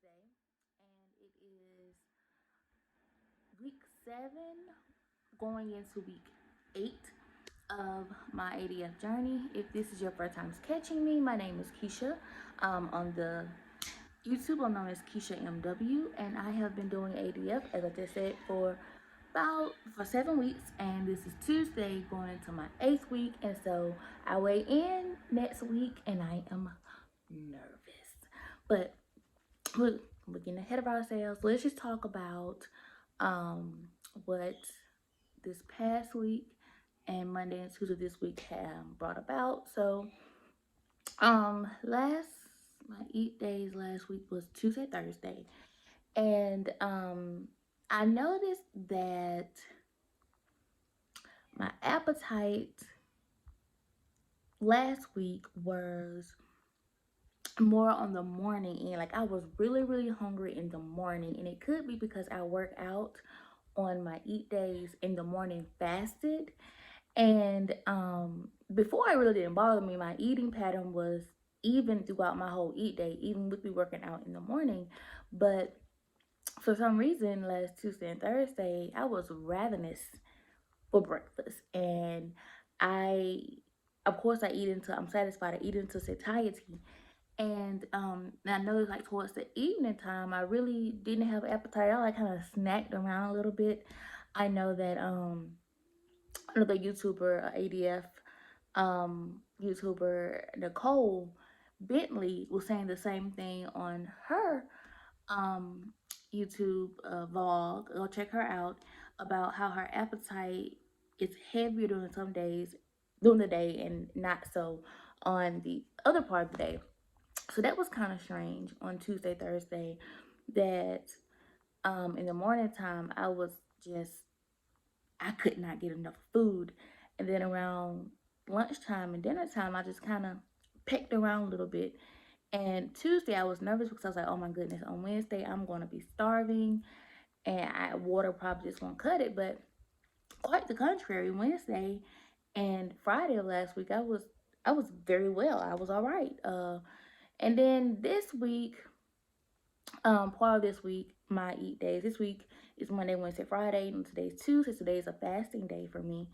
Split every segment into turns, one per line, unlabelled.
Tuesday, and it is week 7 going into week 8 of my ADF journey. If this is your first time catching me, my name is Keisha. On the YouTube, I'm known as Keisha MW, and I have been doing ADF, as I just said, for 7 weeks, and this is Tuesday going into my 8th week, and so I weigh in next week, and I am nervous, but we're getting ahead of ourselves. Let's just talk about what this past week and Monday and Tuesday this week have brought about. So, last my eat days last week was Tuesday, Thursday, and I noticed that my appetite last week was more on the morning end. Like I was really hungry in the morning, and it could be because I work out on my eat days in the morning fasted. And before it really didn't bother me, my eating pattern was even throughout my whole eat day, even with me working out in the morning. But for some reason, last Tuesday and Thursday, I was ravenous for breakfast. And I, of course, I'm satisfied. I eat into satiety. And I noticed like towards the evening time, I really didn't have appetite. I like kind of snacked around a little bit. I know that another YouTuber, ADF YouTuber Nicole Bentley was saying the same thing on her um, YouTube vlog. Go check her out about how her appetite is heavier during some days during the day and not so on the other part of the day. So that was kind of strange on Tuesday, Thursday, that in the morning time just I could not get enough food. And then around lunchtime and dinner time, I just kind of picked around a little bit. And Tuesday, I was nervous because I was like, oh my goodness, on Wednesday, I'm going to be starving and water probably just won't cut it. But quite the contrary, Wednesday and Friday of last week, I was very well. I was all right. And then this week, part of this week, my eat days. This week is Monday, Wednesday, Friday, and today's Tuesday. Today's a fasting day for me.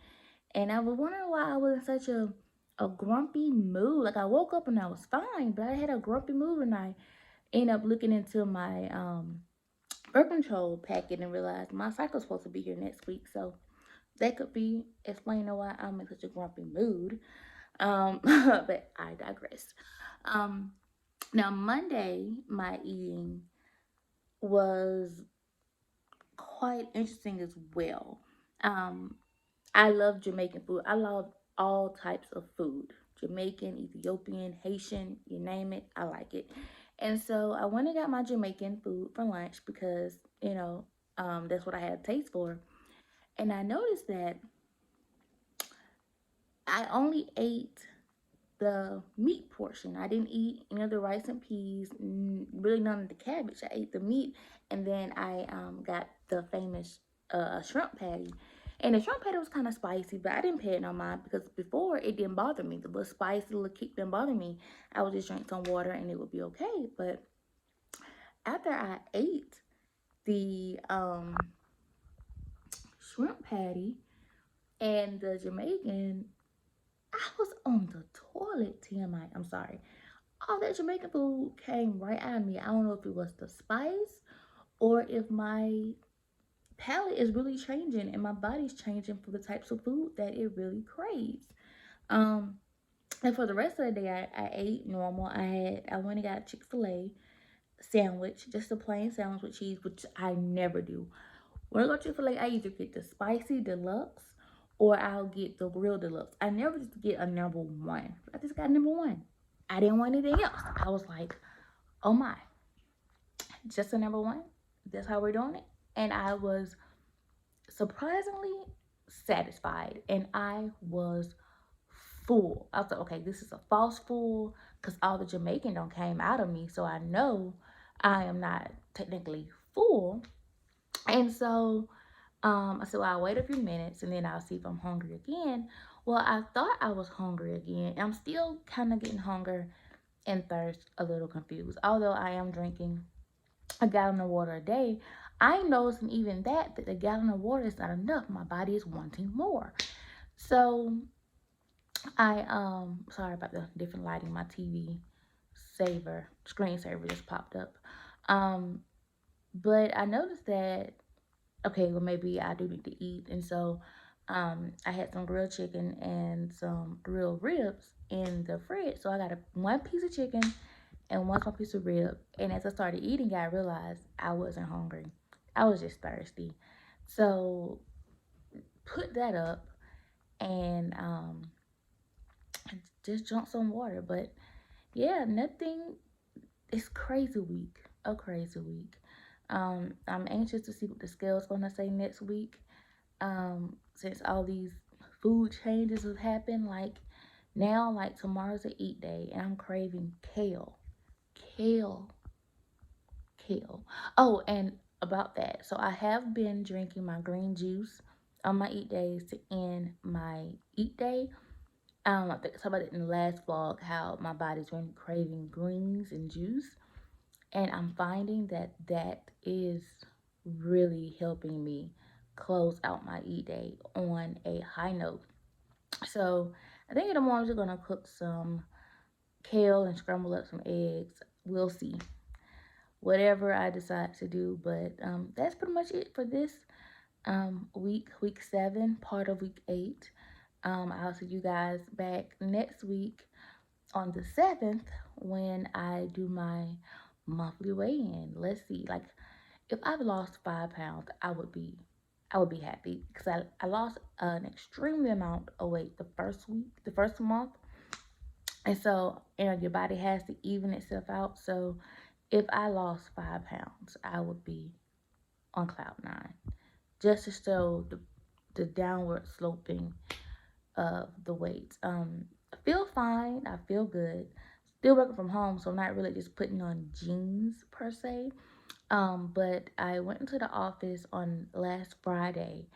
And I was wondering why I was in such a grumpy mood. Like I woke up and I was fine, but I had a grumpy mood and I ended up looking into my birth control packet and realized my cycle's supposed to be here next week. So that could be explaining why I'm in such a grumpy mood. But I digress. Um, Now Monday, my eating was quite interesting as well. Um, I love Jamaican food. I love all types of food. Jamaican, Ethiopian, Haitian, you name it, I like it. And so I went and got my Jamaican food for lunch because, that's what I had a taste for. And I noticed that I only ate the meat portion. I didn't eat any of the rice and peas, really none of the cabbage. I ate the meat, and then I got the famous shrimp patty. And the shrimp patty was kind of spicy, but I didn't pay it no mind because before it didn't bother me. The little spice, the little kick didn't bother me. I would just drink some water and it would be okay. But after I ate the shrimp patty and the Jamaican, I was on the toilet, TMI. I'm sorry. All that Jamaican food came right out of me. I don't know if it was the spice or if my palate is really changing and my body's changing for the types of food that it really craves. Um, and for the rest of the day, I ate normal. I went and got a Chick-fil-A sandwich, just a plain sandwich with cheese, which I never do. When I go to Chick-fil-A, I either get the spicy deluxe or I'll get the real deluxe. I never just get a number one. I just got number one. I didn't want anything else. I was like, oh my, just a number one. That's how we're doing it. And I was surprisingly satisfied and I was full. I was like, okay, this is a false full because all the Jamaican don't came out of me. So I know I am not technically full. And so I said, well, I'll wait a few minutes and then I'll see if I'm hungry again. Well, I thought I was hungry again. I'm still kind of getting hunger and thirst a little confused. Although I am drinking a gallon of water a day, I noticing even that a gallon of water is not enough. My body is wanting more. So I sorry about the different lighting. My TV screensaver just popped up. Um, but I noticed that okay, well maybe I do need to eat, and so I had some grilled chicken and some grilled ribs in the fridge. So I got one piece of chicken and one small piece of rib. And as I started eating, I realized I wasn't hungry. I was just thirsty. So put that up and just drunk some water. But yeah, nothing. It's crazy week. A crazy week. I'm anxious to see what the scale's gonna say next week. Since all these food changes have happened, like now, like tomorrow's a eat day, and I'm craving kale, kale. Oh, and about that, so I have been drinking my green juice on my eat days to end my eat day. I think I talked about it in the last vlog how my body's been craving greens and juice, and I'm finding that that is really helping me close out my eat day on a high note. So I think in the morning we're gonna cook some kale and scramble up some eggs. We'll see. Whatever I decide to do, but that's pretty much it for this week 7, part of week 8. I'll see you guys back next week on the 7th when I do my monthly weigh-in. Let's see, like if I've lost 5 pounds, I would be happy because I lost an extremely amount of weight the first week, the first month. And so, your body has to even itself out. So if I lost 5 pounds, I would be on cloud nine. Just to show the downward sloping of the weight. I feel fine. I feel good. Still working from home, so I'm not really just putting on jeans per se. But I went into the office on last Friday,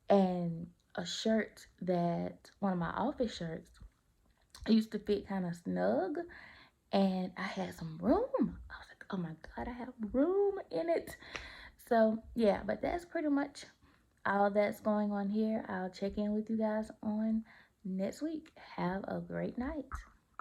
and a shirt that one of my office shirts used to fit kind of snug, and I had some room. I was like, oh my God, I have room in it. So yeah, but that's pretty much all that's going on here. I'll check in with you guys on next week. Have a great night.